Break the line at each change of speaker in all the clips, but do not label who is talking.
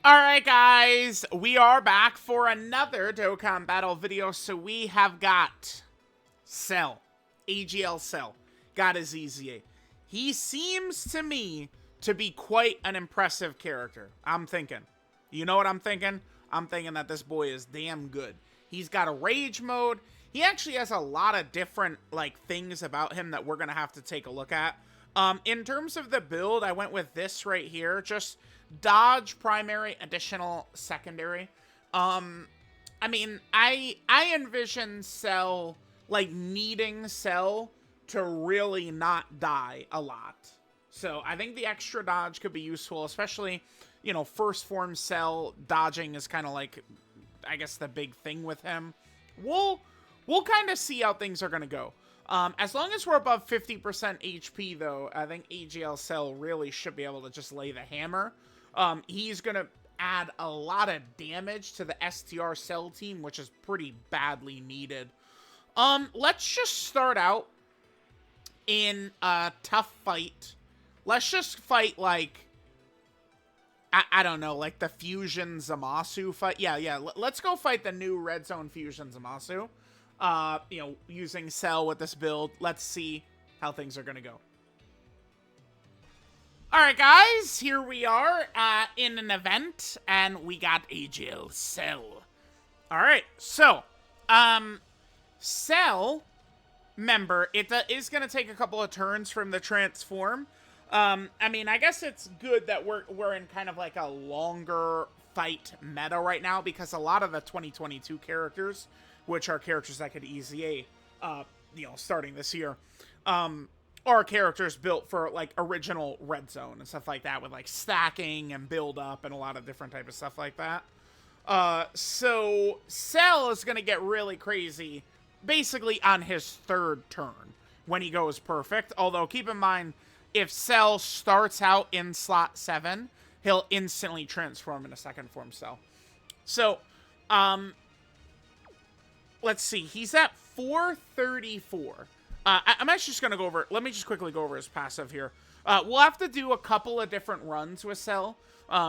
Alright guys, we are back for another Dokkan battle video. So we have got Cell, AGL Cell, got his EZA. He seems to me to be quite an impressive character. I'm thinking. You know what I'm thinking? I'm thinking that this boy is damn good. He's got a rage mode. He actually has a lot of different things about him that we're going to have to take a look at. In terms of the build, I went with this right here. Just dodge, primary, additional, secondary. I mean, I envision Cell, needing Cell to really not die a lot. So I think the extra dodge could be useful, especially, you know, first form Cell dodging is kind of I guess the big thing with him. We'll kind of see how things are going to go. As long as we're above 50% HP, though, I think AGL Cell really should be able to just lay the hammer. He's going to add a lot of damage to the STR Cell team, which is pretty badly needed. Let's just start out in a tough fight. Let's just fight, I don't know, the Fusion Zamasu fight. Yeah, let's go fight the new Red Zone Fusion Zamasu. You know, using Cell with this build. Let's see how things are going to go. Alright, guys, here we are in an event, and we got AGL Cell. Alright, so, Cell, remember, it is going to take a couple of turns from the transform. I mean, I guess it's good that we're in kind of a longer fight meta right now, because a lot of the 2022 characters, which are characters that could EZA, you know, starting this year, are characters built for, original Red Zone and stuff like that, with, stacking and build-up and a lot of different type of stuff like that. So, Cell is going to get really crazy, basically on his third turn, when he goes perfect. Although, keep in mind, if Cell starts out in slot 7, he'll instantly transform into second form Cell. So, let's see. He's at 434. I'm actually just going to go over... Let me just quickly go over his passive here. We'll have to do a couple of different runs with Cell,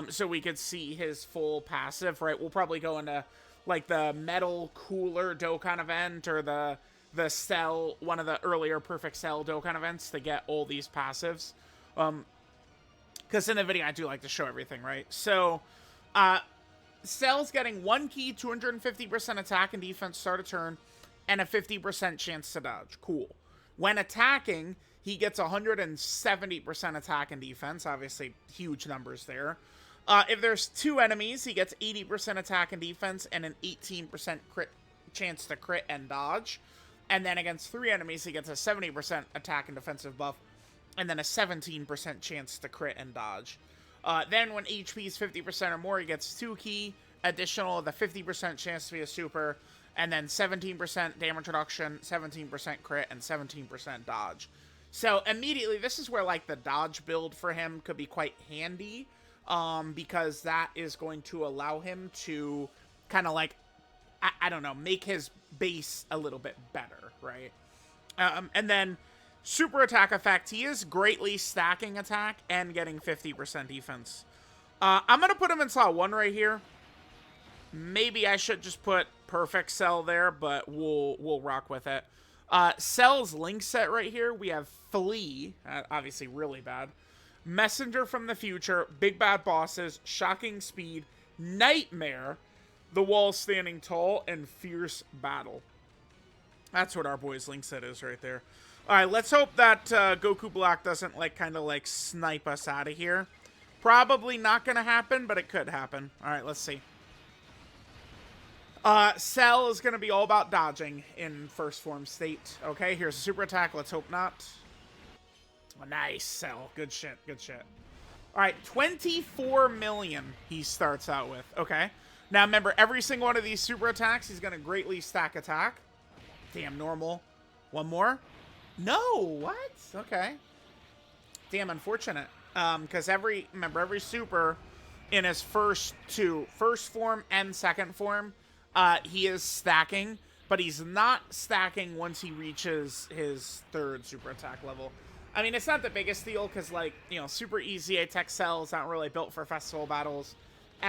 so we could see his full passive, right? We'll probably go into, the Metal Cooler Dokkan event, or the Cell, one of the earlier Perfect Cell Dokkan events, to get all these passives. Because in the video, I do like to show everything, right? So, Cell's getting 1 key, 250% attack and defense start a turn, and a 50% chance to dodge. Cool. When attacking, he gets 170% attack and defense. Obviously, huge numbers there. If there's 2 enemies, he gets 80% attack and defense and an 18% crit chance to crit and dodge. And then against 3 enemies, he gets a 70% attack and defensive buff, and then a 17% chance to crit and dodge. Then when HP is 50% or more, he gets 2 key, additional the 50% chance to be a super, and then 17% damage reduction, 17% crit, and 17% dodge. So immediately, this is where the dodge build for him could be quite handy, because that is going to allow him to kind of I don't know, make his base a little bit better, right? And then super attack effect, he is greatly stacking attack and getting 50% defense. I'm going to put him in slot 1 right here. Maybe I should just put Perfect Cell there, but we'll rock with it. Cell's link set right here, we have Flee, obviously really bad. Messenger from the Future, Big Bad Bosses, Shocking Speed, Nightmare, The Wall Standing Tall, and Fierce Battle. That's what our boy's link set is right there. Alright, let's hope that Goku Black doesn't, snipe us out of here. Probably not going to happen, but it could happen. Alright, let's see. Cell is going to be all about dodging in first form state. Okay, here's a super attack. Let's hope not. Oh, nice, Cell. Good shit, good shit. Alright, 24 million he starts out with. Okay. Now, remember, every single one of these super attacks, he's going to greatly stack attack. Damn, normal. One more. No, what? Okay. Damn, unfortunate. Because every super in his first form and second form, he is stacking, but he's not stacking once he reaches his 3rd super attack level. I mean, it's not the biggest deal, because, you know, super EZA Tech Cell is not really built for festival battles.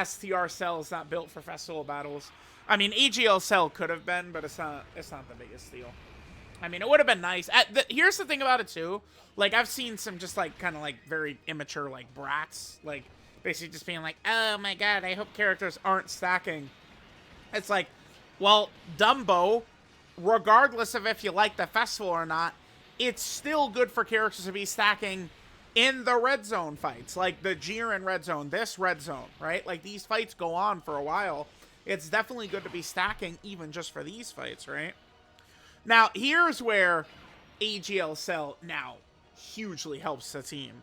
STR Cell is not built for festival battles. I mean, AGL Cell could have been, but it's not the biggest deal. I mean, it would have been nice. Here's the thing about it, too. Like, I've seen some just, like, kind of, like, very immature, like, brats. Like, basically just being like, oh, my God, I hope characters aren't stacking. It's like, well, Dumbo, regardless of if you like the festival or not, it's still good for characters to be stacking in the red zone fights. Like, the Jiren red zone, this red zone, right? Like, these fights go on for a while. It's definitely good to be stacking even just for these fights, right? Now, here's where AGL Cell now hugely helps the team.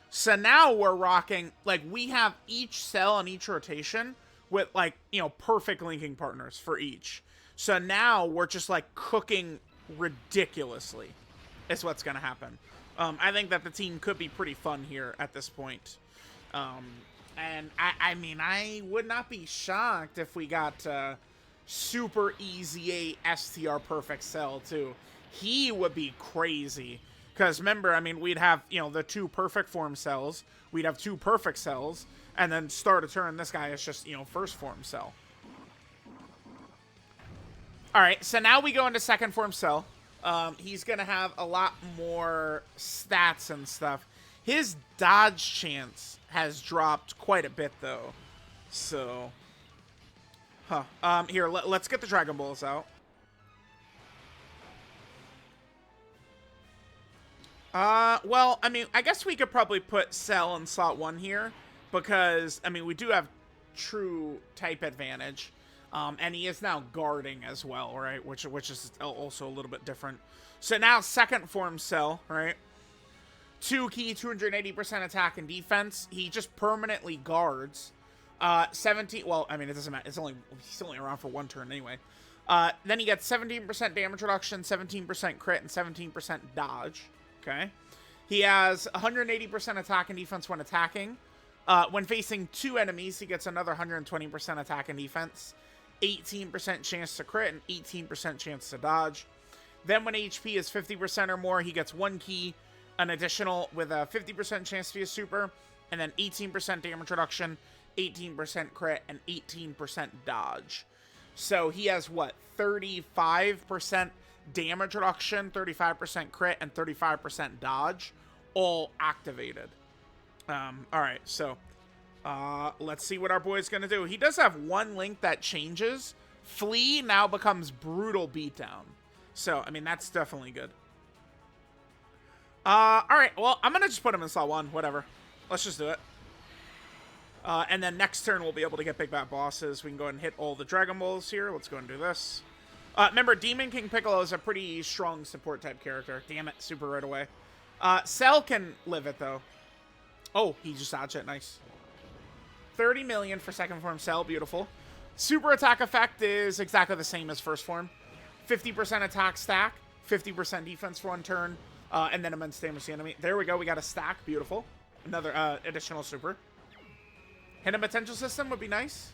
So now we're rocking, like, we have each cell on each rotation with, like, you know, perfect linking partners for each. So now we're just, like, cooking ridiculously is what's going to happen. I think that the team could be pretty fun here at this point. And, I mean, I would not be shocked if we got Super EZA STR Perfect Cell, too. He would be crazy. Because, remember, I mean, we'd have, you know, the 2 perfect form cells. We'd have 2 perfect cells. And then start a turn, this guy is just, you know, first form cell. Alright, so now we go into second form cell. He's going to have a lot more stats and stuff. His dodge chance has dropped quite a bit, though. So, here, let's get the Dragon Balls out. Well, I mean, I guess we could probably put Cell in slot 1 here. Because, I mean, we do have true type advantage. And he is now guarding as well, right? Which is also a little bit different. So now second form Cell, right? 2 key, 280% attack and defense. He just permanently guards. 17, well, I mean, it doesn't matter. He's only around for 1 turn anyway. Then he gets 17% damage reduction, 17% crit, and 17% dodge. Okay. He has 180% attack and defense when attacking. When facing 2 enemies, he gets another 120% attack and defense, 18% chance to crit, and 18% chance to dodge. Then when HP is 50% or more, he gets 1 key, an additional with a 50% chance to be a super, and then 18% damage reduction, 18% crit, and 18% dodge. So he has, what, 35% damage reduction, 35% crit, and 35% dodge, all activated. Alright, so, let's see what our boy's gonna do. He does have 1 link that changes. Flee now becomes Brutal Beatdown. So, I mean, that's definitely good. Alright, well, I'm gonna just put him in slot 1, whatever. Let's just do it. And then next turn, we'll be able to get Big Bad Bosses. We can go ahead and hit all the Dragon Balls here. Let's go and do this. Remember, Demon King Piccolo is a pretty strong support type character. Damn it, super right away. Cell can live it, though. Oh, he just dodged it. Nice. 30 million for second form Cell. Beautiful. Super attack effect is exactly the same as first form. 50% attack stack. 50% defense for 1 turn. And then immense damage to the enemy. There we go. We got a stack. Beautiful. Another additional super. Hit a potential system would be nice.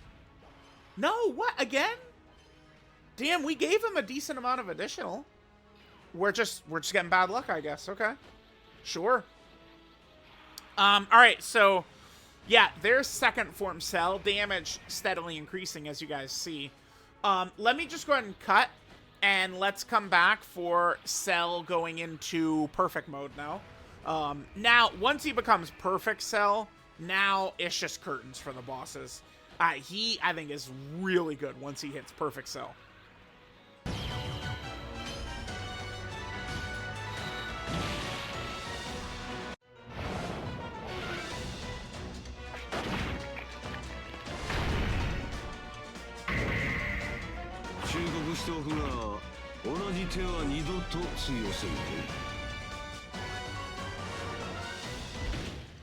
No, what? Again? Damn, we gave him a decent amount of additional. We're just getting bad luck, I guess. Okay. Sure. Alright, so, yeah, there's second form Cell. Damage steadily increasing, as you guys see. Let me just go ahead and cut, and let's come back for Cell going into perfect mode now. Now, once he becomes perfect Cell, now it's just curtains for the bosses. He, I think, is really good once he hits perfect Cell.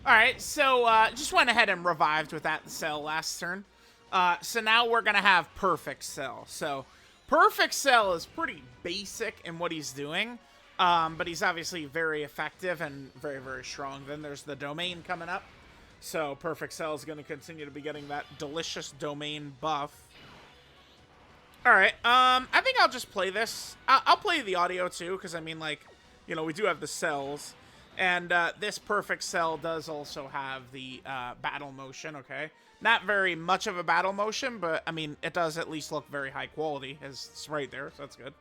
Alright, so just went ahead and revived with that Cell last turn. So now we're going to have Perfect Cell. So Perfect Cell is pretty basic in what he's doing, but he's obviously very effective and very, very strong. Then there's the Domain coming up. So Perfect Cell is going to continue to be getting that delicious Domain buff. Alright, I think I'll just play this. I'll play the audio too, because I mean, like, you know, we do have the cells. And this Perfect Cell does also have the battle motion, okay? Not very much of a battle motion, but, I mean, it does at least look very high quality. It's right there, so that's good.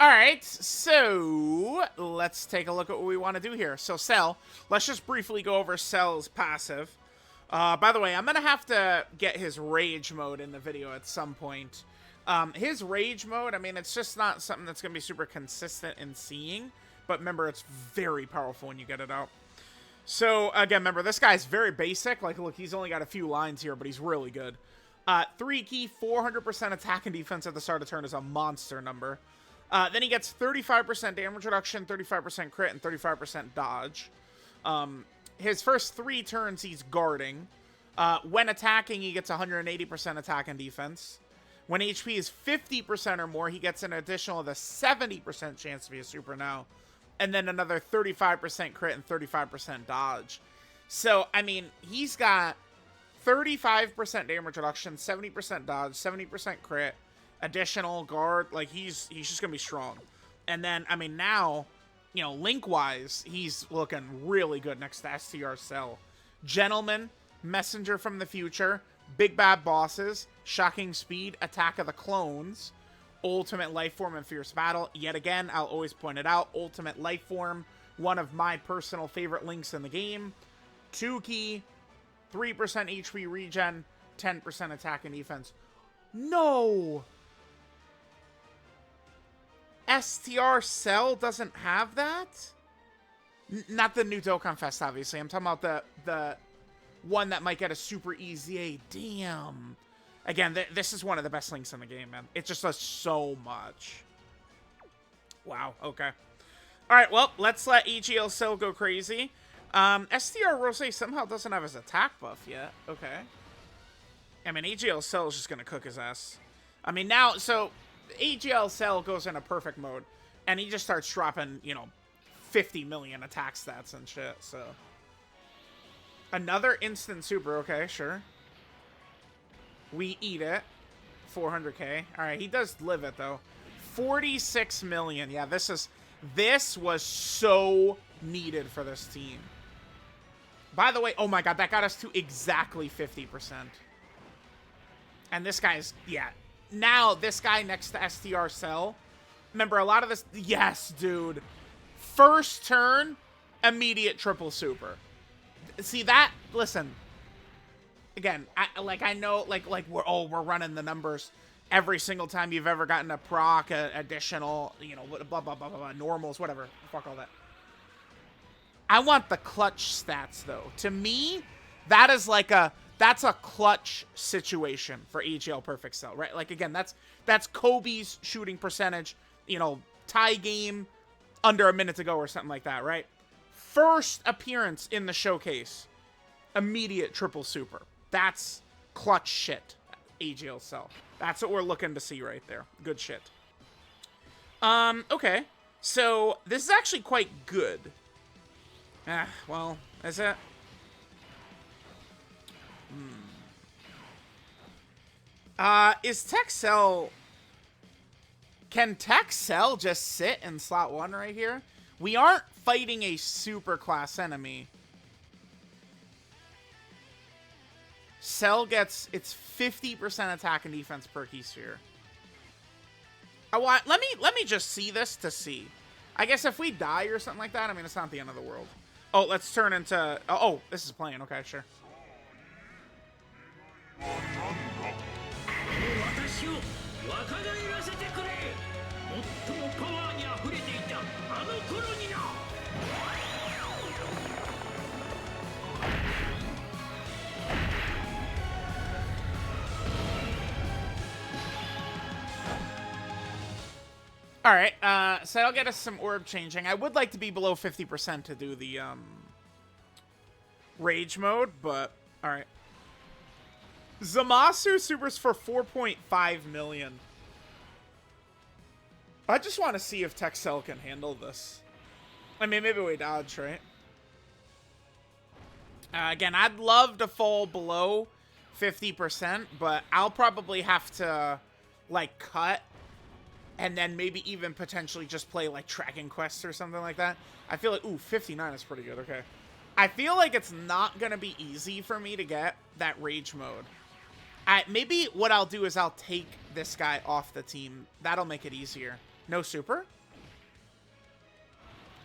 Alright, so let's take a look at what we want to do here. So Cell, let's just briefly go over Cell's passive. By the way, I'm going to have to get his Rage mode in the video at some point. His Rage mode, I mean, it's just not something that's going to be super consistent in seeing. But remember, it's very powerful when you get it out. So, again, remember, this guy's very basic. Like, look, he's only got a few lines here, but he's really good. 3 key, 400% attack and defense at the start of turn is a monster number. Then he gets 35% damage reduction, 35% crit, and 35% dodge. His first 3 turns, he's guarding. When attacking, he gets 180% attack and defense. When HP is 50% or more, he gets an additional of the 70% chance to be a super now. And then another 35% crit and 35% dodge. So, I mean, he's got 35% damage reduction, 70% dodge, 70% crit, additional guard. Like, he's just gonna be strong. And then, I mean, now, you know, link-wise, he's looking really good next to STR Cell. Gentleman, Messenger from the Future, Big Bad Bosses, Shocking Speed, Attack of the Clones, Ultimate Life Form, and Fierce Battle. Yet again, I'll always point it out, Ultimate Life Form, one of my personal favorite links in the game. 2 key, 3% HP regen, 10% attack and defense. No! STR Cell doesn't have that? Not the new Dokkan Fest, obviously. I'm talking about the one that might get a super EZA. Damn. Again, this is one of the best links in the game, man. It just does so much. Wow, okay. Alright, well, let's let EGL Cell go crazy. STR Rose somehow doesn't have his attack buff yet. Okay. I mean, EGL Cell is just going to cook his ass. I mean, now, so EGL Cell goes into perfect mode, and he just starts dropping, you know, 50 million attack stats and shit, so. Another instant super, okay, sure. We eat it. 400k. Alright, he does live it, though. 46 million. Yeah, this was so needed for this team. By the way, oh my god, that got us to exactly 50%. And this guy's, yeah. Now, this guy next to STR Cell. Remember, a lot of this, yes, dude. First turn, immediate triple super. See that? Listen. Again, I know, we're running the numbers every single time you've ever gotten a proc, additional, you know, blah, blah, blah, blah, blah, normals, whatever. Fuck all that. I want the clutch stats, though. To me, that is like that's a clutch situation for AGL Perfect Cell, right? Like, again, that's Kobe's shooting percentage, you know, tie game under a minute to go or something like that, right? First appearance in the showcase, immediate triple super. That's clutch shit, AGL Cell. That's what we're looking to see right there. Good shit. Okay. So, this is actually quite good. Well, is it? Is Tech Cell... Can Tech Cell just sit in slot 1 right here? We aren't fighting a super class enemy. Cell gets its 50% attack and defense per key sphere. Let me just see this to see. I guess if we die or something like that, I mean, it's not the end of the world. Oh, let's turn into... Oh, this is playing. Okay, sure. Alright, so that'll get us some orb changing. I would like to be below 50% to do the, rage mode, but, alright. Zamasu supers for 4.5 million. I just want to see if Texel can handle this. I mean, maybe we dodge, right? Again, I'd love to fall below 50%, but I'll probably have to, like, cut and then maybe even potentially just play, like, tracking quests or something like that. I feel like, ooh, 59 is pretty good, okay. I feel like it's not going to be easy for me to get that rage mode. Maybe what I'll do is I'll take this guy off the team. That'll make it easier. No super?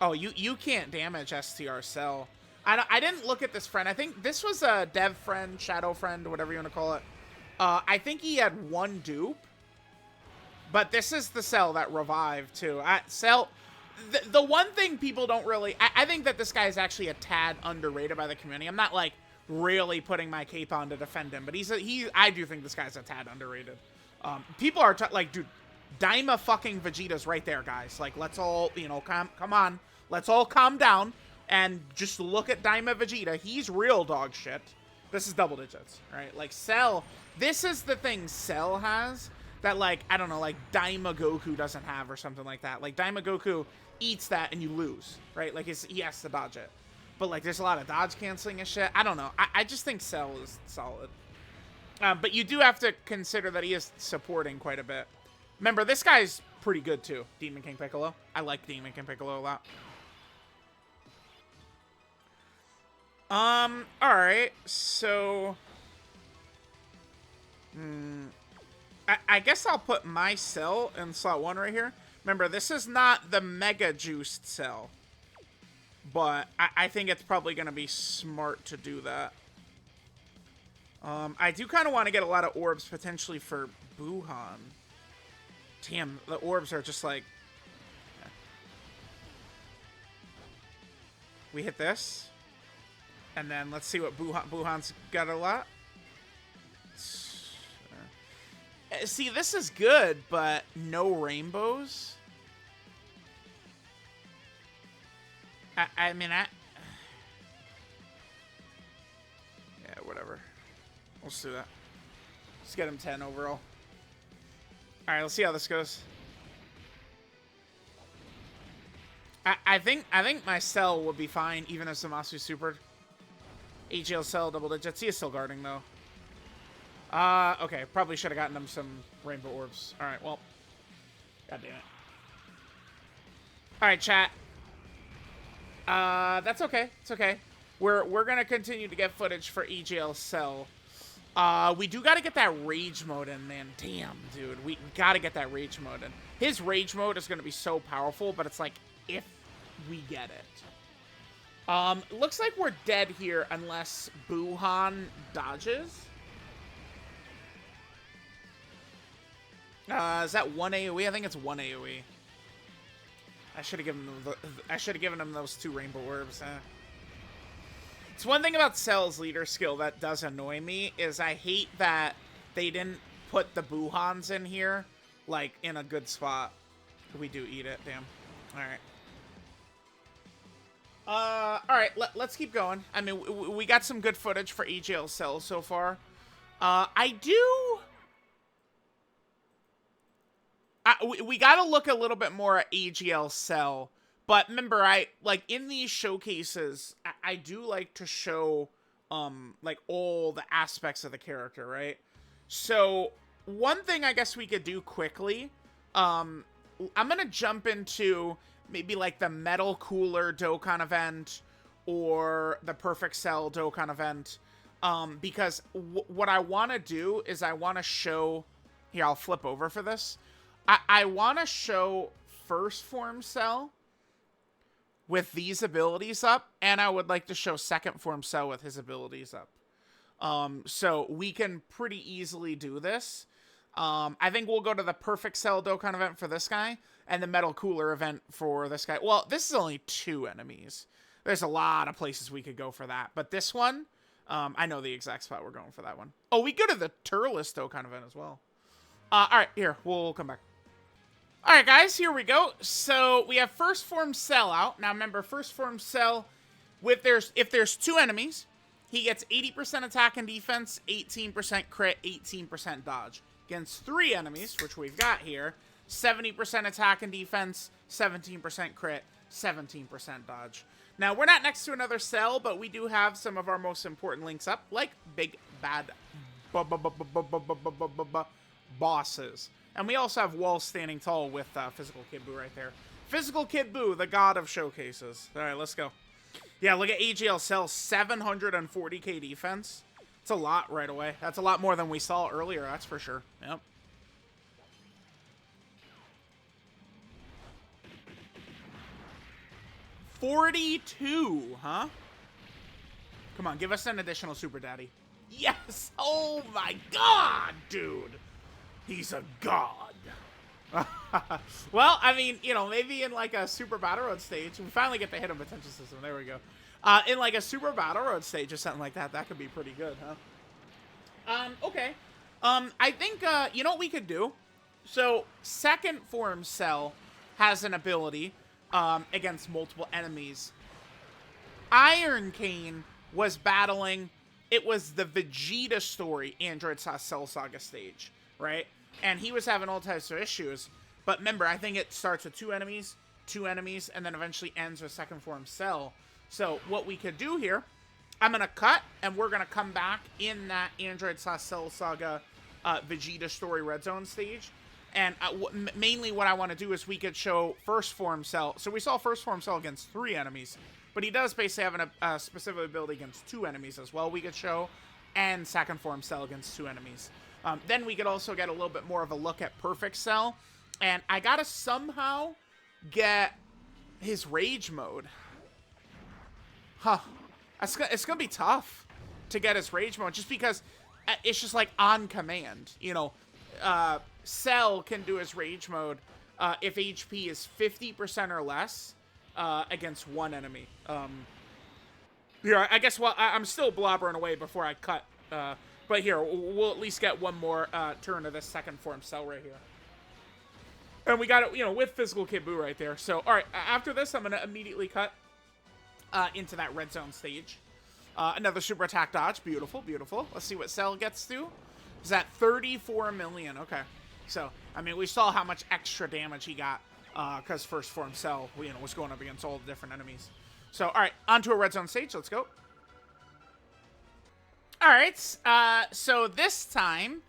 Oh, you can't damage STR Cell. I didn't look at this friend. I think this was a dev friend, shadow friend, whatever you want to call it. I think he had one dupe. But this is the Cell that revived, too. Cell... The one thing people don't really... I think that this guy is actually a tad underrated by the community. I'm not, like, really putting my cape on to defend him. But I do think this guy's a tad underrated. People are... like, dude, Daima fucking Vegeta's right there, guys. Like, let's all, you know, come on. Let's all calm down and just look at Daima Vegeta. He's real dog shit. This is double digits, right? Like, Cell... This is the thing Cell has that, like, I don't know, like, Daima Goku doesn't have or something like that. Like, Daima Goku eats that and you lose, right? Like, he has to dodge it. But, like, there's a lot of dodge canceling and shit. I don't know. I just think Cell is solid. But you do have to consider that he is supporting quite a bit. Remember, this guy's pretty good, too. Demon King Piccolo. I like Demon King Piccolo a lot. Alright. So... I guess I'll put my Cell in slot 1 right here. Remember, this is not the Mega Juiced Cell. But I think it's probably going to be smart to do that. I do kind of want to get a lot of orbs potentially for Buhan. Damn, the orbs are just like... Yeah. We hit this. And then let's see what Buhan's got a lot. See, this is good, but no rainbows. I mean, yeah, whatever. Let's do that. Let's get him 10 overall. Alright, let's see how this goes. I think my Cell would be fine, even if Zamasu supered. AGL Cell double digits. He is still guarding, though. Okay. Probably should have gotten him some rainbow orbs. Alright, well. God damn it. Alright, chat. That's okay. It's okay. We're gonna continue to get footage for EGL Cell. We do gotta get that rage mode in, man. Damn, dude. We gotta get that rage mode in. His rage mode is gonna be so powerful, but it's like, if we get it. Looks like we're dead here unless Buhan dodges. Is that 1 AoE? I think it's 1 AoE. I should have given him those 2 rainbow orbs. It's one thing about Cell's leader skill that does annoy me is I hate that they didn't put the Buhans in here, like, in a good spot. We do eat it, damn. Alright. Alright, let's keep going. I mean, we got some good footage for EGL Cell so far. We gotta look a little bit more at AGL Cell. But remember, like, in these showcases, I do like to show, like, all the aspects of the character, right? So, one thing I guess we could do quickly, I'm gonna jump into maybe, like, the Metal Cooler Dokkan event, or the Perfect Cell Dokkan event, because what I want to do is I want to show... Here, I'll flip over for this. I want to show First Form Cell with these abilities up, and I would like to show Second Form Cell with his abilities up. So we can pretty easily do this. I think we'll go to the Perfect Cell Dokkan event for this guy, and the Metal Cooler event for this guy. Well, this is only 2 enemies. There's a lot of places we could go for that. But this one, I know the exact spot we're going for that one. Oh, we go to the Turles Dokkan event as well. Alright, here, we'll come back. Alright, guys, here we go. So, we have First Form Cell out. Now, remember, First Form Cell, if there's 2 enemies, he gets 80% attack and defense, 18% crit, 18% dodge. Against 3 enemies, which we've got here, 70% attack and defense, 17% crit, 17% dodge. Now, we're not next to another cell, but we do have some of our most important links up, like big bad bosses. And we also have walls standing tall with Physical Kid Buu right there. Physical Kid Buu, the god of showcases. All right, let's go. Yeah, look at AGL cell, 740k defense. It's a lot right away. That's a lot more than we saw earlier, that's for sure. Yep. $42, huh? Come on, give us an additional Super Daddy. Yes! Oh my god, dude! He's a god. Well, I mean, you know, maybe in like a Super Battle Road stage, we finally get the hidden potential system. There we go. In like a Super Battle Road stage or something like that, that could be pretty good, huh? Okay. I think, you know what we could do? So, second form cell has an ability against multiple enemies. Iron Cane was battling, it was the Vegeta story Android Cell Saga stage, right? And he was having all types of issues. But remember, I think it starts with 2 enemies, and then eventually ends with second form cell. So what we could do here, I'm going to cut, and we're going to come back in that Android Cell Saga Vegeta story Red Zone stage. And mainly what I want to do is we could show first form cell. So we saw first form cell against 3 enemies. But he does basically have a specific ability against 2 enemies as well, we could show. And second form cell against 2 enemies. Then we could also get a little bit more of a look at Perfect Cell. And I gotta somehow get his Rage mode. Huh. It's gonna be tough to get his Rage mode, just because it's just like on command. You know, Cell can do his Rage mode if HP is 50% or less against 1 enemy. Here, I guess I'm still blobbering away before I cut. But here, we'll at least get one more turn of this second form cell right here. And we got it, you know, with Physical Kid Buu right there. So, alright, after this, I'm going to immediately cut into that red zone stage. Another super attack dodge. Beautiful, beautiful. Let's see what Cell gets to. Is that 34 million? Okay. So, I mean, we saw how much extra damage he got because first form Cell, you know, was going up against all the different enemies. So, alright, onto a red zone stage. Let's go. Alright, so this time,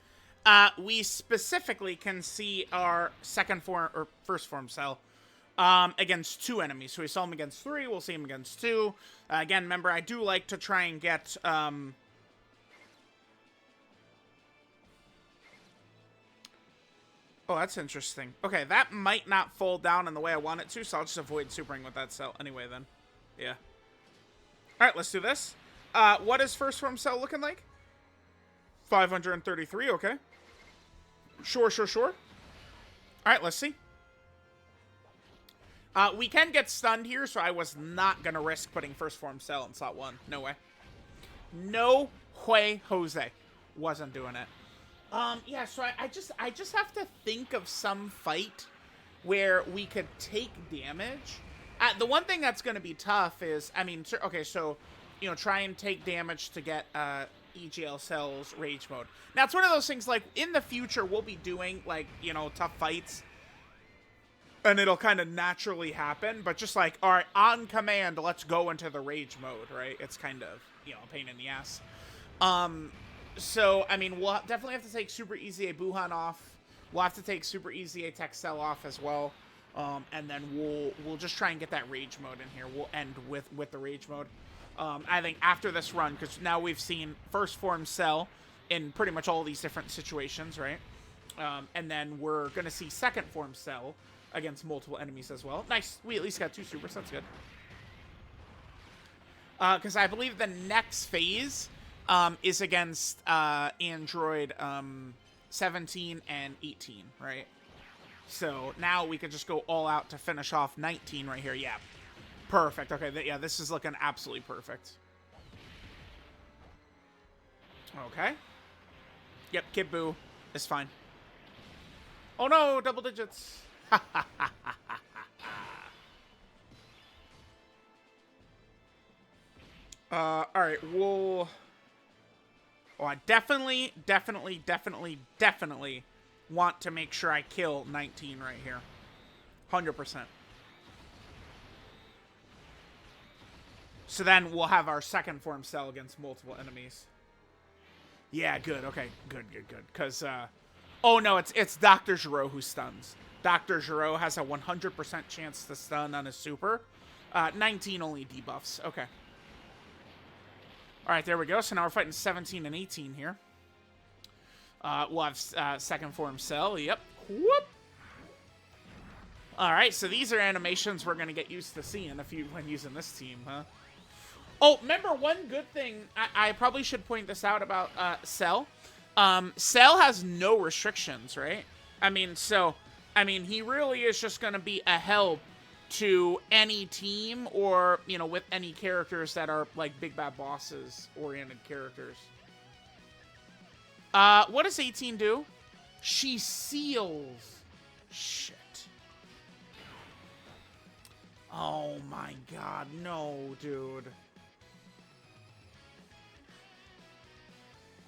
we specifically can see our second form, or first form Cell, against 2 enemies. So we saw him against 3, we'll see him against 2. Again, remember, I do like to try and get, oh, that's interesting. Okay, that might not fall down in the way I want it to, so I'll just avoid supering with that Cell anyway then. Yeah. Alright, let's do this. What is first form Cell looking like? 533, okay. Sure. Alright, let's see. We can get stunned here, so I was not gonna risk putting first form Cell in slot 1. No way. No way, Jose. Wasn't doing it. Yeah, so I just have to think of some fight where we could take damage. The one thing that's gonna be tough is, I mean, okay, so, you know, try and take damage to get, EGL Cell's Rage mode. Now, it's one of those things, like, in the future, we'll be doing, like, you know, tough fights, and it'll kind of naturally happen, but just like, all right, on command, let's go into the Rage mode, right? It's kind of, you know, a pain in the ass. So, I mean, we'll definitely have to take Super EZA Buhan off. We'll have to take Super EZA Tech Cell off as well. And then we'll just try and get that Rage mode in here. We'll end with the Rage mode. I think after this run, because now we've seen first form Cell in pretty much all these different situations, right? And then we're going to see second form Cell against multiple enemies as well. Nice. We at least got 2 supers. That's good. Because I believe the next phase is against Android 17 and 18, right? So now we could just go all out to finish off 19 right here. Yeah. Perfect. Okay, yeah, this is looking absolutely perfect. Okay. Yep, Kid Buu is fine. Oh no, double digits. Alright, we'll... Oh, I definitely want to make sure I kill 19 right here. 100%. So then we'll have our second form cell against multiple enemies. Yeah, good. Okay, good. Because, oh no, it's Dr. Giro who stuns. Dr. Giro has a 100% chance to stun on his super. 19 only debuffs. Okay. Alright, there we go. So now we're fighting 17 and 18 here. We'll have second form cell. Yep. Whoop. Alright, so these are animations we're going to get used to seeing when using this team, huh? Oh, remember one good thing, I probably should point this out about Cell. Cell has no restrictions, right? I mean, he really is just going to be a help to any team or, you know, with any characters that are, like, big bad bosses-oriented characters. What does 18 do? She seals. Shit. Oh my god, no, dude.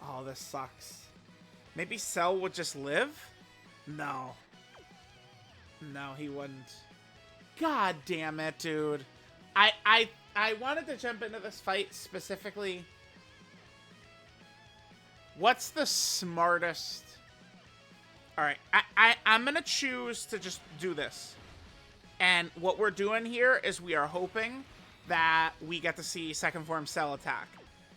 Oh, this sucks. Maybe Cell would just live? No. No, he wouldn't. God damn it, dude. I wanted to jump into this fight specifically. What's the smartest? Alright, I'm gonna choose to just do this. And what we're doing here is we are hoping that we get to see second form Cell attack.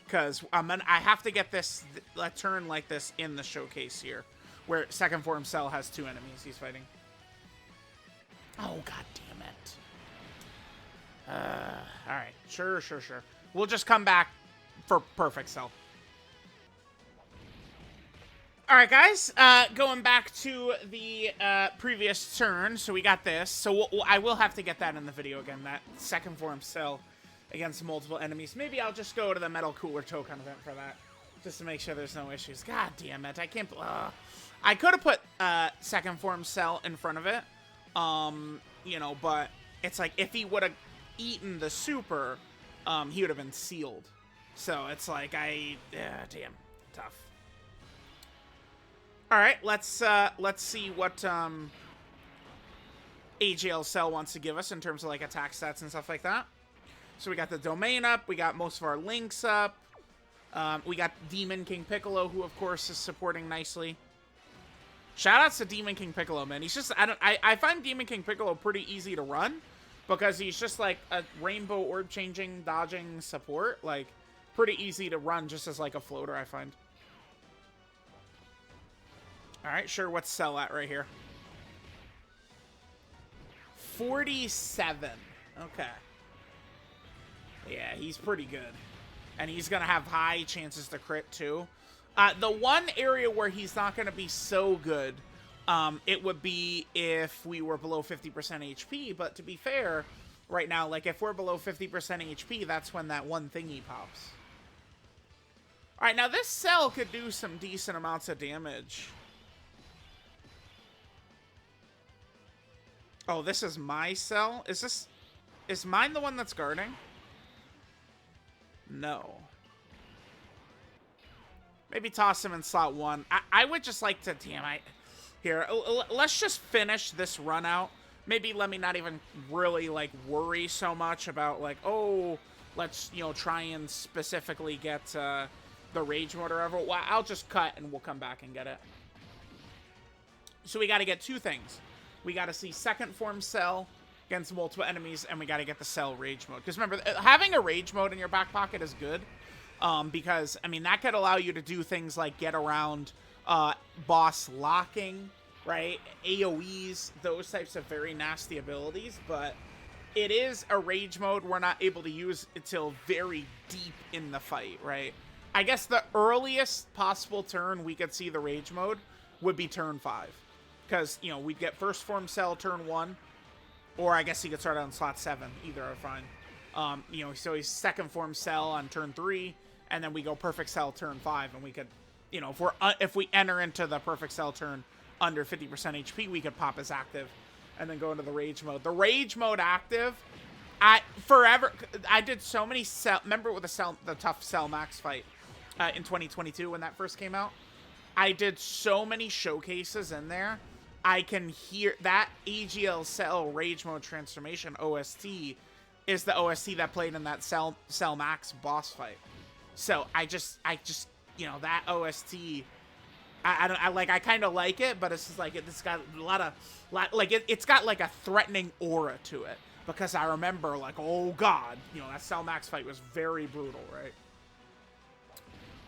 Because I have to get this, a turn like this in the showcase here. Where second form Cell has two enemies he's fighting. Oh, god damn it. Alright, sure. We'll just come back for perfect Cell. Alright, guys, going back to the previous turn, so we got this. So I will have to get that in the video again, that second form Cell against multiple enemies. Maybe I'll just go to the Metal Cooler Token event for that, just to make sure there's no issues. God damn it, I can't... I could have put second form Cell in front of it, you know, but it's like, if he would have eaten the super, he would have been sealed. So it's like, damn, tough. Alright, let's see what AGL Cell wants to give us in terms of, like, attack stats and stuff like that. So we got the domain up, we got most of our links up, we got Demon King Piccolo, who of course is supporting nicely. Shoutouts to Demon King Piccolo, man. He's just, I find Demon King Piccolo pretty easy to run, because he's just like a rainbow orb changing, dodging support, like, pretty easy to run just as like a floater, I find. Alright, sure, what's Cell at right here? 47. Okay. Yeah, he's pretty good. And he's going to have high chances to crit, too. The one area where he's not going to be so good, it would be if we were below 50% HP. But to be fair, right now, like, if we're below 50% HP, that's when that one thingy pops. Alright, now this Cell could do some decent amounts of damage. Oh, this is my Cell? Is mine the one that's guarding? No. Maybe toss him in slot 1. I would just like to... Damn, here, let's just finish this run out. Maybe let me not even really, like, worry so much about, like, oh, let's, you know, try and specifically get the Rage Mode or whatever. Well, I'll just cut and we'll come back and get it. So we got to get two things. We got to see second form Cell against multiple enemies, and we got to get the Cell Rage Mode. Because remember, having a Rage Mode in your back pocket is good. Because, I mean, that could allow you to do things like get around boss locking, right? AoEs, those types of very nasty abilities. But it is a Rage Mode we're not able to use until very deep in the fight, right? I guess the earliest possible turn we could see the Rage Mode would be turn 5. Because, you know, we'd get first form Cell turn 1. Or I guess he could start on slot 7. Either are fine. You know, so he's second form Cell on turn 3. And then we go perfect Cell turn 5. And we could, you know, if we enter into the perfect Cell turn under 50% HP, we could pop as active. And then go into the Rage Mode. The Rage Mode active I did so many Cell. Remember with the tough Cell Max fight in 2022 when that first came out? I did so many showcases in there. I can hear that AGL Cell Rage Mode Transformation OST is the OST that played in that Cell Max boss fight. So I just you know, that OST. I kind of like it, but it's just like it's got a lot of it's got like a threatening aura to it, because I remember like, oh god, you know, that Cell Max fight was very brutal, right?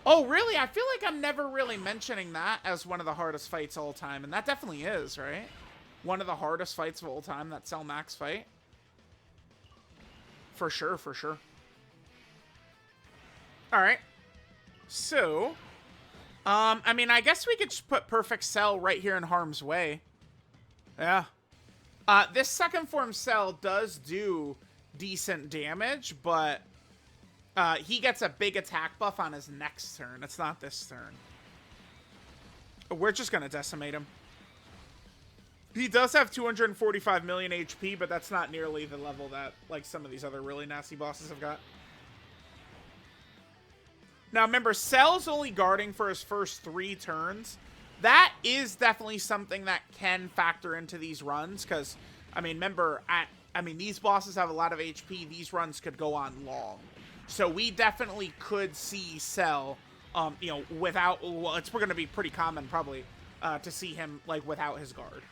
Oh really? I feel like I'm never really mentioning that as one of the hardest fights of all time, and that definitely is, right? One of the hardest fights of all time, that Cell Max fight. For sure, for sure. All right. So, I mean, I guess we could just put Perfect Cell right here in harm's way. Yeah. This second form Cell does do decent damage, but he gets a big attack buff on his next turn. It's not this turn. We're just going to decimate him. He does have 245 million HP, but that's not nearly the level that, like, some of these other really nasty bosses have got. Now, remember, Cell's only guarding for his first 3 turns. That is definitely something that can factor into these runs, because, I mean, remember, these bosses have a lot of HP. These runs could go on long. So we definitely could see Cell, you know, without, well, it's going to be pretty common, probably, to see him, like, without his guard.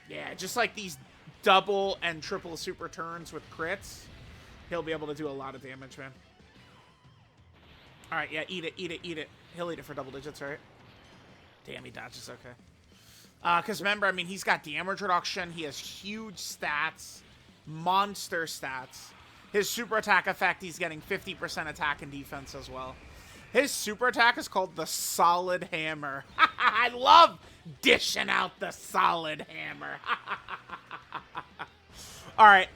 Yeah, just like these double and triple super turns with crits, he'll be able to do a lot of damage, man. All right, yeah, eat it, eat it, eat it. He'll eat it for double digits, right? Damn, he dodges, okay. Because remember, I mean, he's got damage reduction. He has huge stats, monster stats. His super attack effect, he's getting 50% attack and defense as well. His super attack is called the Solid Hammer. I love dishing out the Solid Hammer. All right,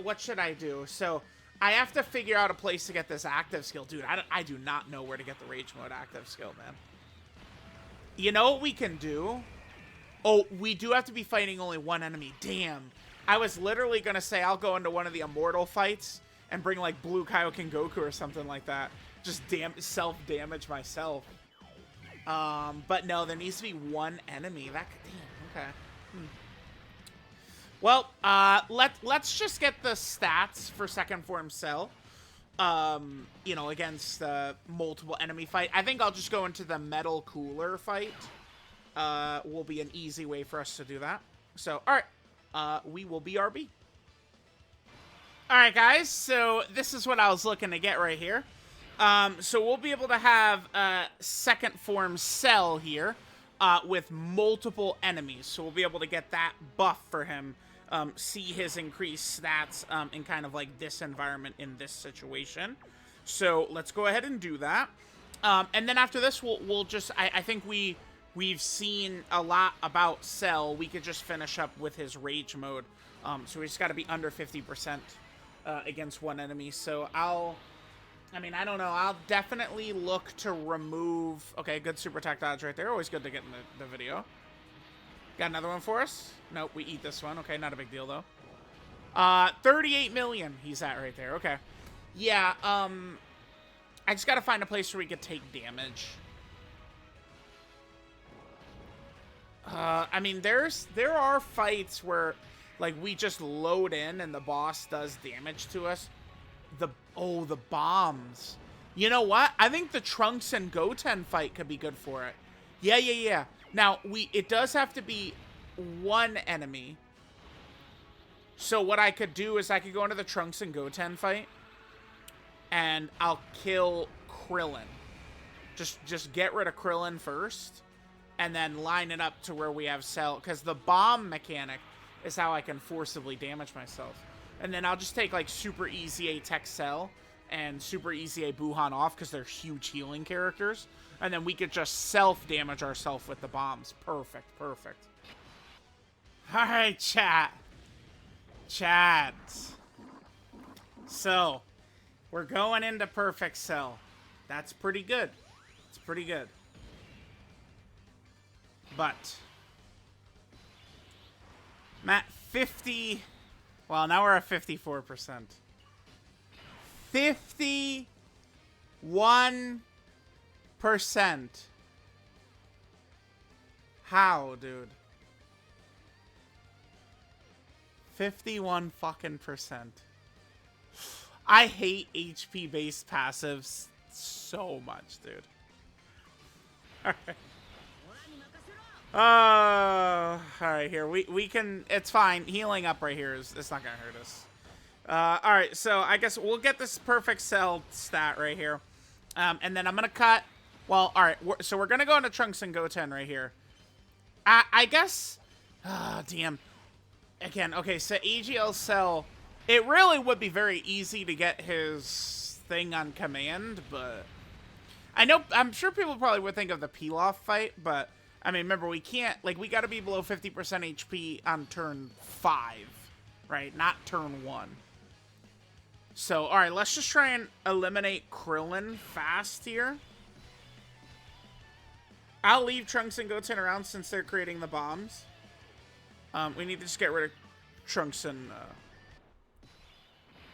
what should I do? So I have to figure out a place to get this active skill. Dude, I do not know where to get the Rage Mode active skill, man. You know what we can do? Oh, we do have to be fighting only one enemy. Damn. I was literally going to say I'll go into one of the Immortal fights and bring, like, Blue Kaioken Goku or something like that. Just self-damage myself. But no, there needs to be one enemy. That could, damn, okay. Well, let's just get the stats for second form Cell. You know, against multiple enemy fight. I think I'll just go into the Metal Cooler fight. Will be an easy way for us to do that. So, all right, we will BRB. All right, guys. So this is what I was looking to get right here. So we'll be able to have second form Cell here with multiple enemies. So we'll be able to get that buff for him. See his increased stats in kind of like this environment in this situation. So let's go ahead and do that. And then after this, we'll just, I think we've seen a lot about Cell. We could just finish up with his Rage Mode. So we just got to be under 50% against one enemy. So I mean, I don't know. I'll definitely look to remove... Okay, good super attack dodge right there. Always good to get in the video. Got another one for us? Nope, we eat this one. Okay, not a big deal, though. 38 million he's at right there. Okay. Yeah, I just gotta find a place where we could take damage. I mean, there are fights where, like, we just load in and the boss does damage to us. The bombs. You know what? I think the Trunks and Goten fight could be good for it. Yeah. Now, it does have to be one enemy. So what I could do is I could go into the Trunks and Goten fight, and I'll kill Krillin. Just get rid of Krillin first, and then line it up to where we have Cell, because the bomb mechanic is how I can forcibly damage myself. And then I'll just take, like, Super EZA Tech Cell and Super EZA Buhan off, because they're huge healing characters. And then we could just self-damage ourselves with the bombs. Perfect. Alright, chat. So, we're going into Perfect Cell. That's pretty good. It's pretty good. But, Matt, 50. Well, now we're at 54%. 51%. How, dude? 51 fucking percent. I hate HP based passives so much, dude. Alright. Alright, here. We can, it's fine. Healing up right here it's not gonna hurt us. Alright, so I guess we'll get this perfect cell stat right here. And then I'm gonna cut. Well, alright, so we're gonna go into Trunks and Goten right here. I guess, damn. Again, okay, so AGL Cell, it really would be very easy to get his thing on command, but I'm sure people probably would think of the Pilaf fight, but I mean, remember, we can't, like, we gotta be below 50% HP on turn 5, right? Not turn 1. So, alright, let's just try and eliminate Krillin fast here. I'll leave Trunks and Goten around since they're creating the bombs. We need to just get rid of Trunks and,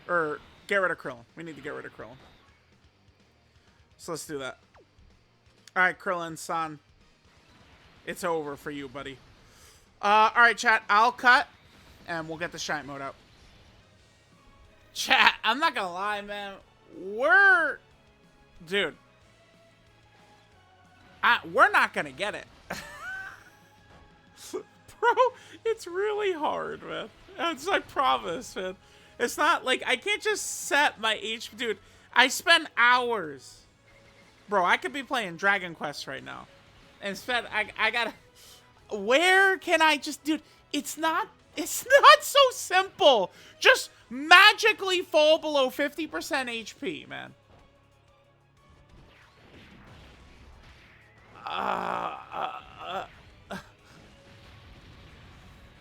or get rid of Krillin. We need to get rid of Krillin. So let's do that. Alright, Krillin-san. It's over for you, buddy. Alright, chat. I'll cut, and we'll get the Giant mode out. Chat, I'm not gonna lie, man. Dude. We're not gonna get it. Bro, it's really hard, man. I promise, man. It's not like I can't just set my HP. Dude, I spend hours. Bro, I could be playing Dragon Quest right now. Instead, I gotta. Where can I just. Dude, it's not so simple. Just magically fall below 50% HP, man.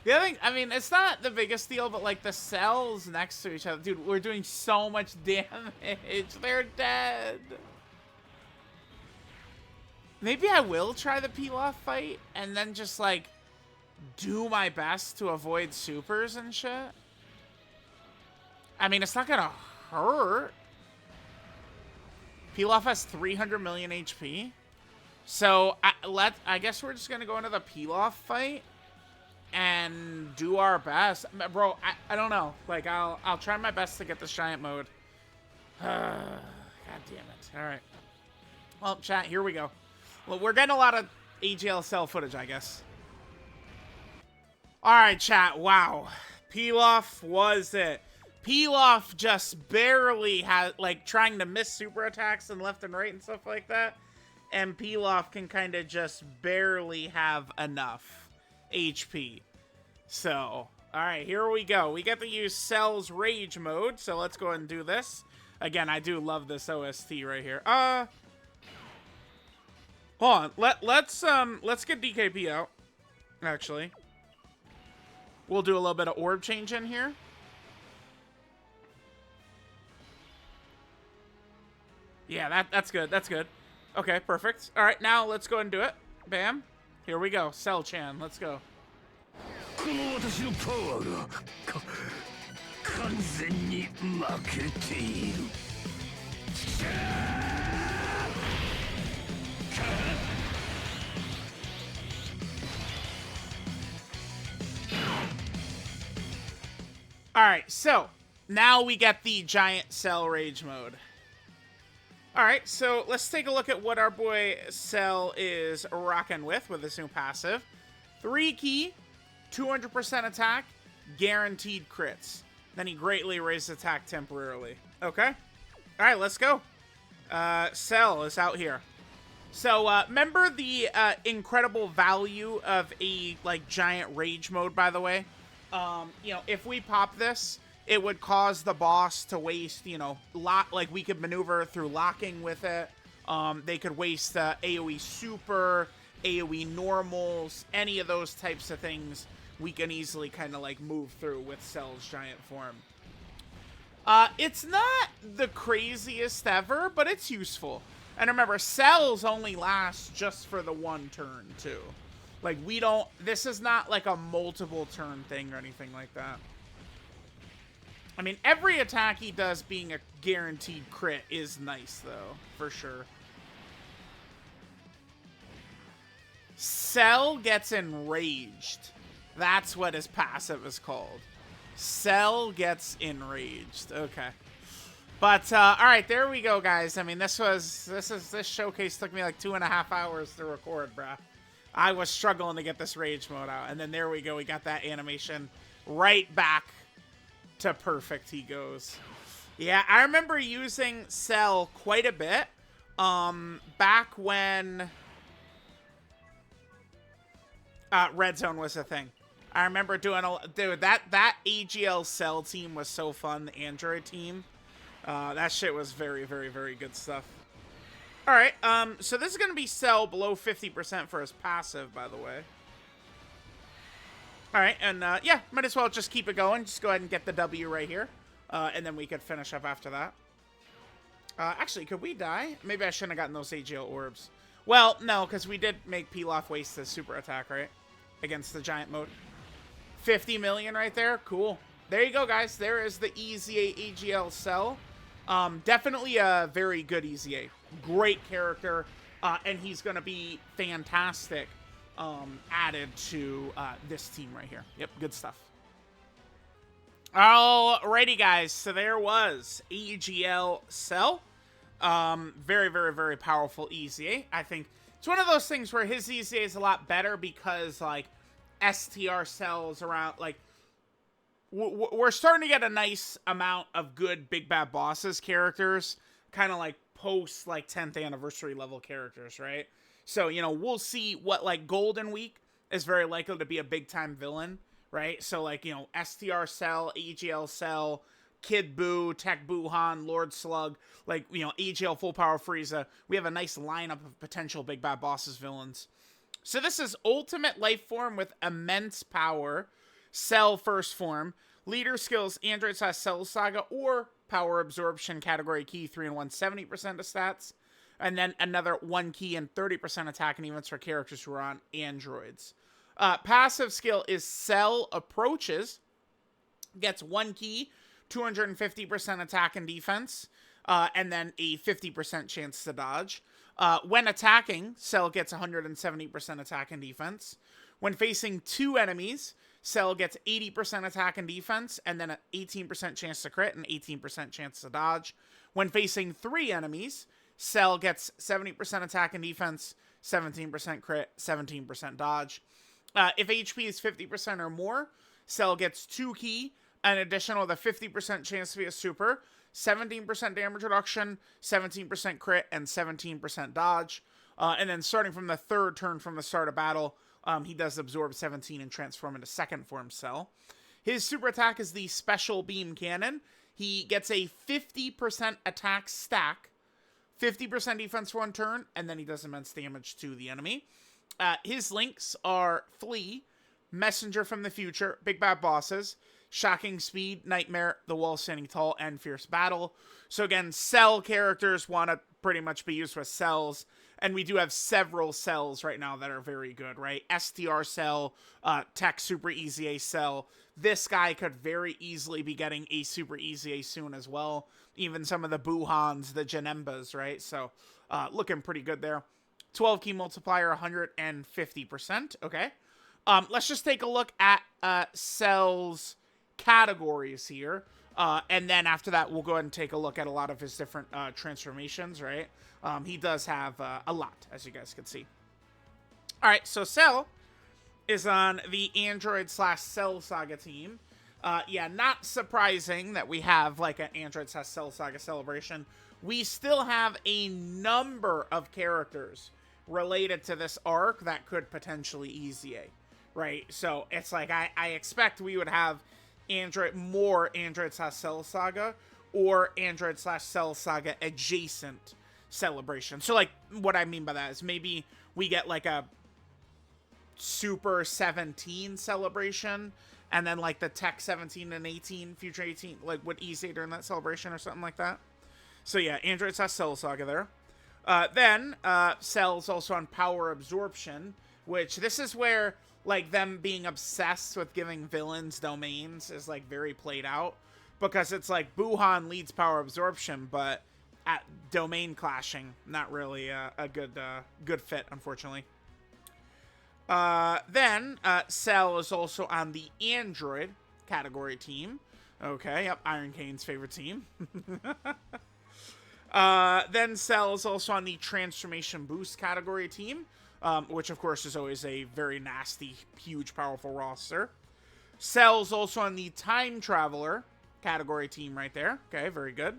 The other thing, I mean, it's not the biggest deal, but like the cells next to each other, dude, we're doing so much damage. They're dead. Maybe I will try the Pilaf fight and then just like do my best to avoid supers and shit. I mean, it's not gonna hurt. Pilaf has 300 million HP. So I guess we're just gonna go into the Pilaf fight and do our best. Bro, I don't know. Like, I'll try my best to get this Giant mode. God damn it. Alright. Well, chat, here we go. Well, we're getting a lot of AGL Cell footage, I guess. Alright, chat. Wow. Pilaf was it. Pilaf just barely had, like, trying to miss super attacks and left and right and stuff like that. And Pilaf can kind of just barely have enough HP. So, alright, here we go. We get to use Cell's Rage mode, so let's go ahead and do this. Again, I do love this OST right here. Hold on. Let's get DKP out. Actually. We'll do a little bit of orb change in here. Yeah, that's good. That's good. Okay, perfect. Alright, now let's go and do it. Bam. Here we go. Cell-chan. Let's go. Alright, so now we get the Giant Cell Rage mode. Alright, so let's take a look at what our boy Cell is rocking with this new passive. 3 key, 200% attack, guaranteed crits. Then he greatly raised attack temporarily. Okay. Alright, let's go. Cell is out here. So, remember the incredible value of a, like, Giant Rage mode, by the way? You know, if we pop this, it would cause the boss to waste, you know, like we could maneuver through locking with it. They could waste AoE super, AoE normals, any of those types of things we can easily kind of like move through with Cell's Giant form. It's not the craziest ever, but it's useful. And remember, Cells only last just for the 1 turn, too. Like, we don't... This is not, like, a multiple turn thing or anything like that. I mean, every attack he does being a guaranteed crit is nice, though. For sure. Cell gets enraged. That's what his passive is called. Cell gets enraged. Okay. But, alright, there we go, guys. I mean, this showcase took me like 2.5 hours to record, bruh. I was struggling to get this rage mode out. And then there we go. We got that animation right back to perfect he goes. Yeah, I remember using Cell quite a bit. Back when Red Zone was a thing. I remember doing dude, that AGL Cell team was so fun, the Android team. That shit was very, very, very good stuff. Alright, so this is going to be Cell below 50% for his passive, by the way. Alright, and yeah, might as well just keep it going. Just go ahead and get the W right here. And then we could finish up after that. Actually, could we die? Maybe I shouldn't have gotten those AGL orbs. Well, no, because we did make Pilaf waste his super attack, right? Against the giant mode. 50 million right there. Cool. There you go, guys. There is the EZA AGL Cell. Definitely a very good EZA. Great character. And he's going to be fantastic added to this team right here. Yep, good stuff. Alrighty, guys. So there was AGL Cell. Very, very, very powerful EZA. I think it's one of those things where his EZA is a lot better because, like, STR cells around, like, we're starting to get a nice amount of good Big Bad Bosses characters, kind of like post, like, 10th anniversary level characters, right? So, you know, we'll see what, like, Golden Week is very likely to be a big-time villain, right? So, like, you know, STR Cell, AGL Cell, Kid Buu, Tech Buhan, Lord Slug, like, you know, AGL Full Power Frieza. We have a nice lineup of potential Big Bad Bosses villains. So this is Ultimate Life Form with immense power, Cell First Form, Leader Skills, Android / Cell Saga, or Power Absorption Category Key 3 and 1, 70% of stats. And then another 1 key and 30% attack and events for characters who are on androids. Passive skill is Cell Approaches. Gets 1 key, 250% attack and defense, and then a 50% chance to dodge. When attacking, Cell gets 170% attack and defense. When facing 2 enemies, Cell gets 80% attack and defense, and then an 18% chance to crit and 18% chance to dodge. When facing 3 enemies, Cell gets 70% attack and defense, 17% crit, 17% dodge. If HP is 50% or more, Cell gets 2 key, an additional with a 50% chance to be a super, 17% damage reduction, 17% crit, and 17% dodge. And then starting from the 3rd turn from the start of battle, he does absorb 17 and transform into second form Cell. His super attack is the Special Beam Cannon. He gets a 50% attack stack, 50% defense for 1 turn, and then he does immense damage to the enemy. His links are Flee, Messenger from the Future, Big Bad Bosses, Shocking Speed, Nightmare, The Wall Standing Tall, and Fierce Battle. So again, Cell characters want to pretty much be used with cells, and we do have several cells right now that are very good, right? STR Cell, Tech Super EZA Cell. This guy could very easily be getting a Super EZA soon as well. Even some of the Buhans, the Janembas, right? So, looking pretty good there. 12 key multiplier, 150%. Okay. Let's just take a look at Cell's categories here. And then after that, we'll go ahead and take a look at a lot of his different transformations, right? He does have a lot, as you guys can see. All right, so Cell is on the Android / Cell Saga team. Yeah, not surprising that we have like an Android / Cell Saga celebration. We still have a number of characters related to this arc that could potentially EZA, right? So it's like I expect we would have more Android / Cell Saga or Android / Cell Saga adjacent celebration. So like what I mean by that is maybe we get like a Super 17 celebration, and then like the Tech 17 and 18, Future 18, like would EZA during that celebration or something like that. So yeah, Android / Cell Saga there. Then Cell's also on Power Absorption, which this is where, like, them being obsessed with giving villains domains is, like, very played out. Because it's like, Buhan leads power absorption, but at domain clashing, not really a good fit, unfortunately. Then, Cell is also on the Android category team. Okay, yep, Iron Kane's favorite team. Then Cell is also on the Transformation Boost category team, which of course is always a very nasty, huge, powerful roster. Cell's also on the Time Traveler category team right there. Okay, very good.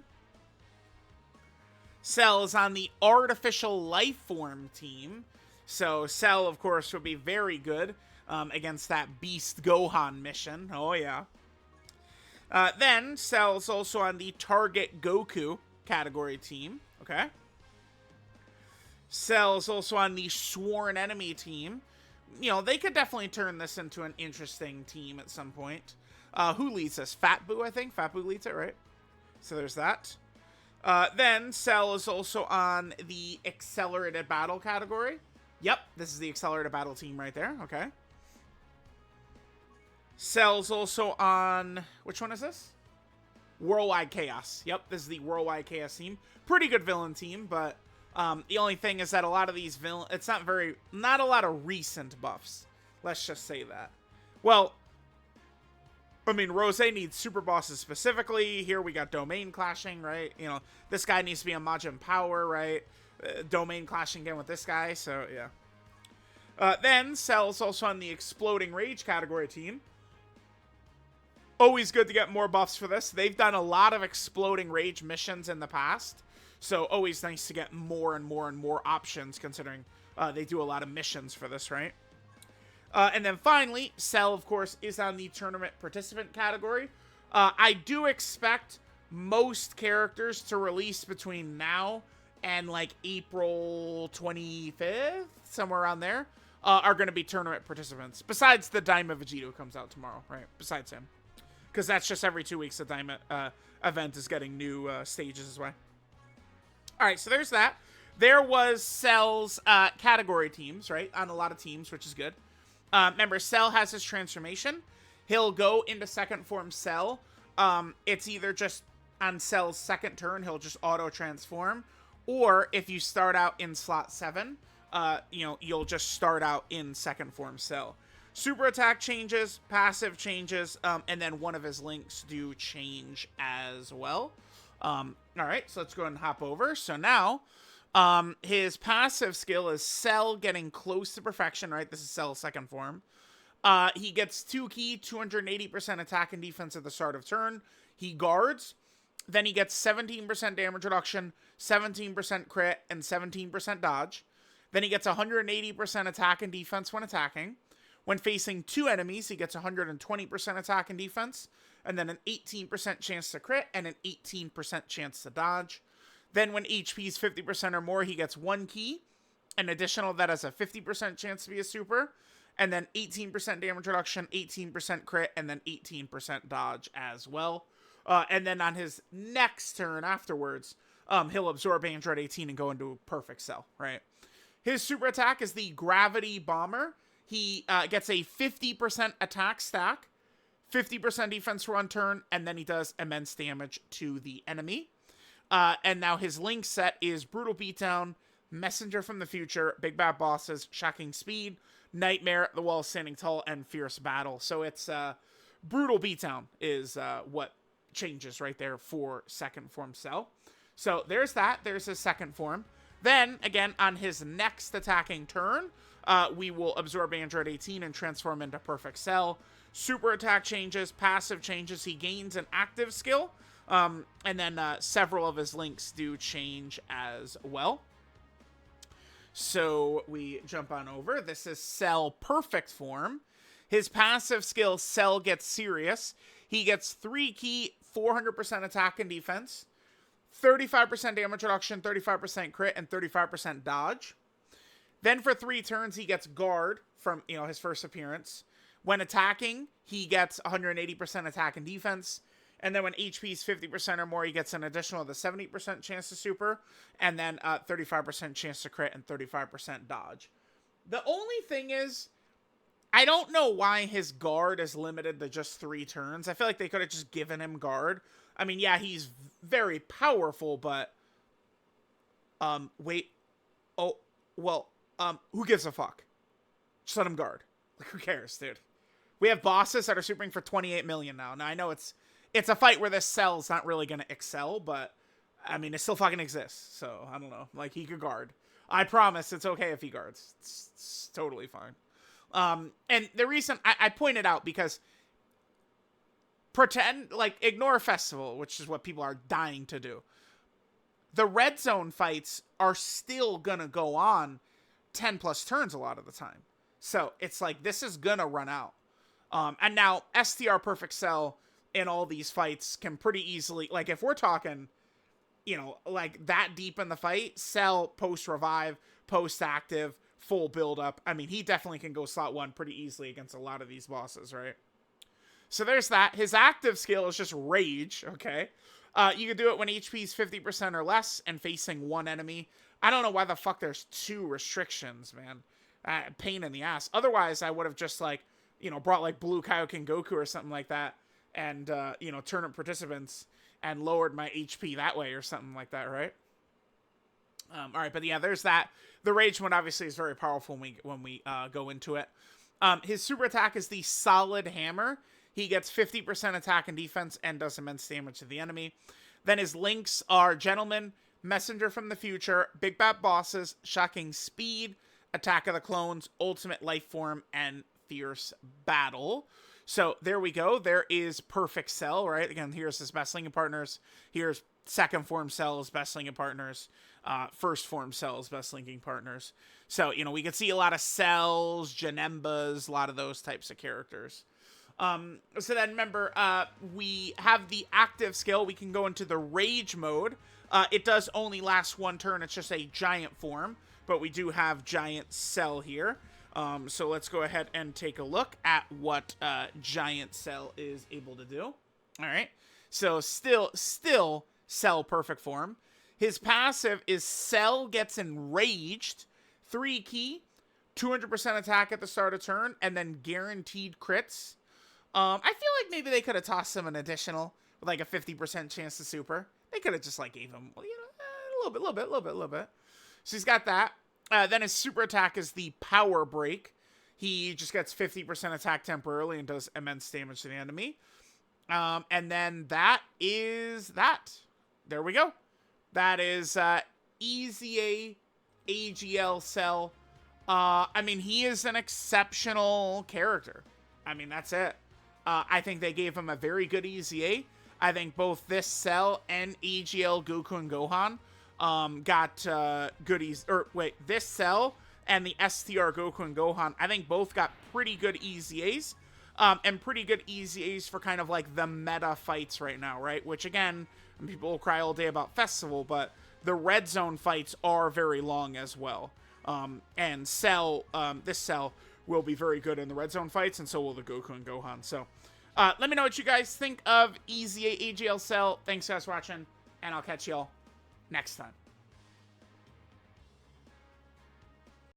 Cell is on the Artificial Life Form team. So Cell, of course, would be very good against that Beast Gohan mission. Oh, yeah. Then Cell's also on the Target Goku category team. Okay. Cell's also on the Sworn Enemy team. You know, they could definitely turn this into an interesting team at some point. Who leads this? Fat Boo, I think. Fat Boo leads it, right? So there's that. Then Cell is also on the Accelerated Battle category. Yep, this is the Accelerated Battle team right there. Okay. Cell's also on... Which one is this? Worldwide Chaos. Yep, this is the Worldwide Chaos team. Pretty good villain team, but the only thing is that a lot of these villains... It's not a lot of recent buffs. Let's just say that. Well... I mean, Rose needs super bosses specifically. Here we got domain clashing, right? You know, this guy needs to be a Majin Power, right? Domain clashing again with this guy, so yeah. Then Cell's also on the Exploding Rage category team. Always good to get more buffs for this. They've done a lot of Exploding Rage missions in the past, so always nice to get more and more and more options, considering they do a lot of missions for this, right? And then finally, Cell, of course, is on the Tournament Participant category. I do expect most characters to release between now and, like, April 25th, somewhere around there, are going to be Tournament Participants. Besides the Diamond Vegito comes out tomorrow, right? Besides him. Because that's just every 2 weeks the Diamond event is getting new stages as well. Alright, so there's that. There was Cell's category teams, right? On a lot of teams, which is good. Remember, Cell has his transformation. He'll go into second form Cell. It's either just on Cell's second turn, he'll just auto-transform. Or if you start out in slot 7, you know, you'll just start out in second form Cell. Super attack changes, passive changes, and then one of his links do change as well. Alright, so let's go ahead and hop over. So now... his passive skill is Cell getting close to perfection, right? This is Cell's second form. He gets 2 key, 280% attack and defense at the start of turn. He guards. Then he gets 17% damage reduction, 17% crit, and 17% dodge. Then he gets 180% attack and defense when attacking. When facing 2 enemies, he gets 120% attack and defense, and then an 18% chance to crit, and an 18% chance to dodge. Then when HP is 50% or more, he gets 1 key. An additional that has a 50% chance to be a super. And then 18% damage reduction, 18% crit, and then 18% dodge as well. And then on his next turn afterwards, he'll absorb Android 18 and go into Perfect Cell, right? His super attack is the Gravity Bomber. He gets a 50% attack stack, 50% defense for 1 turn, and then he does immense damage to the enemy. And now his link set is Brutal Beatdown, Messenger from the Future, Big Bad Bosses, Shocking Speed, Nightmare, The Wall Standing Tall, and Fierce Battle. So it's Brutal Beatdown is what changes right there for second form Cell. So there's that. There's his second form. Then, again, on his next attacking turn, we will absorb Android 18 and transform into Perfect Cell. Super attack changes, passive changes. He gains an active skill. And then several of his links do change as well. So we jump on over. This is Cell Perfect Form. His passive skill, Cell Gets Serious. He gets 3 key, 400% attack and defense, 35% damage reduction, 35% crit, and 35% dodge. Then for 3 turns, he gets Guard from, his first appearance. When attacking, he gets 180% attack and defense. And then when HP is 50% or more, he gets an additional the 70% chance to super, and then 35% chance to crit and 35% dodge. The only thing is, I don't know why his guard is limited to just 3 turns. I feel like they could have just given him guard. I mean, yeah, he's very powerful, but... wait. Oh, well, who gives a fuck? Just let him guard. Like, who cares, dude? We have bosses that are supering for 28 million now. Now, I know it's a fight where this cell's not really going to excel, but, I mean, it still fucking exists. So, I don't know. Like, he could guard. I promise it's okay if he guards. It's totally fine. And the reason I pointed out, because pretend, like, ignore Festival, which is what people are dying to do. The red zone fights are still gonna go on 10 plus turns a lot of the time. So it's like, this is gonna run out. And now STR Perfect Cell in all these fights can pretty easily, like, if we're talking, you know, like that deep in the fight, Cell post-revive, post-active, full build-up. I mean, he definitely can go slot 1 pretty easily against a lot of these bosses, right? So there's that. His active skill is just Rage, okay? You can do it when HP is 50% or less and facing 1 enemy. I don't know why the fuck there's 2 restrictions, man. Pain in the ass. Otherwise, I would have just, like, you know, brought, like, Blue Kaioken Goku or something like that and, you know, tournament participants and lowered my HP that way or something like that, right? All right, but yeah, there's that. The Rage one obviously is very powerful when we go into it. His super attack is the Solid Hammer. He gets 50% attack and defense and does immense damage to the enemy. Then his links are Gentleman, Messenger from the Future, Big Bad Bosses, Shocking Speed, Attack of the Clones, Ultimate Life Form, and Fierce Battle. So there we go. There is Perfect Cell, right? Again, here's his best linking partners. Here's second form Cell's best linking partners. First form Cell's best linking partners. So, you know, we can see a lot of Cells, Janembas, a lot of those types of characters. So then remember, we have the active skill. We can go into the Rage mode. It does only last 1 turn. It's just a giant form, but we do have Giant Cell here. So let's go ahead and take a look at what Giant Cell is able to do. All right. So still Cell perfect form. His passive is Cell gets enraged, 3 key, 200% attack at the start of turn, and then guaranteed crits. I feel like maybe they could have tossed him an additional with like a 50% chance to super. They could have just like gave him, you know, a little bit. So he's got that. Then his super attack is the Power Break. He just gets 50% attack temporarily and does immense damage to the enemy. And then that is that. There we go. That is EZA AGL Cell. I mean, he is an exceptional character. I mean, that's it. I think they gave him a very good EZA. I think both this Cell and AGL Goku and Gohan got goodies. Or wait, this Cell and the STR Goku and Gohan, I think both got pretty good EZAs. And pretty good EZAs for kind of like the meta fights right now, right? Which again, people will cry all day about Festival, but the red zone fights are very long as well. And Cell, this Cell will be very good in the red zone fights, and so will the Goku and Gohan. So let me know what you guys think of EZA AGL Cell. Thanks guys for watching, and I'll catch y'all next time.